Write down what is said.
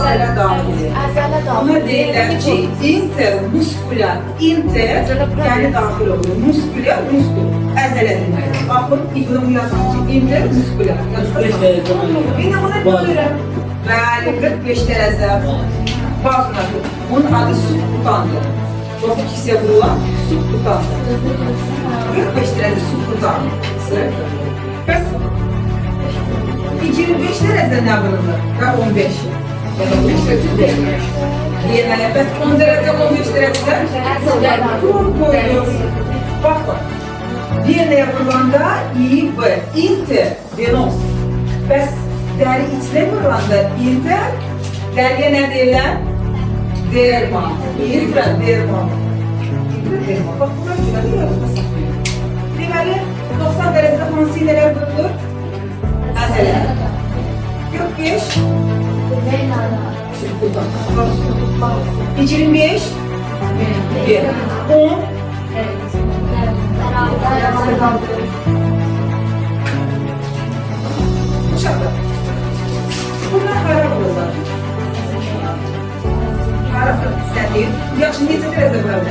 əzələ daxili. Əzələ daxil. Ona deyirlər ki, intermuskulyar, yəni daxil olur. Muskulyar, muskul, əzələ deməkdir. Baxın, bunu yazın ki, intermuskulyar. Yine ona görürəm. Bəli, 45 dərəcə baxın. Onun adı subkutandır. Çok ikisiye vurulan subkutandır. 45 derece subkutandır. Bəs 25 derece ne vurulur? Və 15. Deməli, bəs 10 derece 15 derece koyuyor. Bakın. Venaya vurulanda IV, intervenos. Bəs dəri içine vurulanda inter, dəriyə nə deyirlər? Derma, intraderma. Intraderma. Bak bunlar şurada yarısına saklıyor. Deməli, 90 derecede hansı iğneler vurulur? Əzələ. 45. 25. 10. Uşaqlar. Bunlar hara vurulur? Hara vurulur? Yaxşı, necə dərəcə vurulur?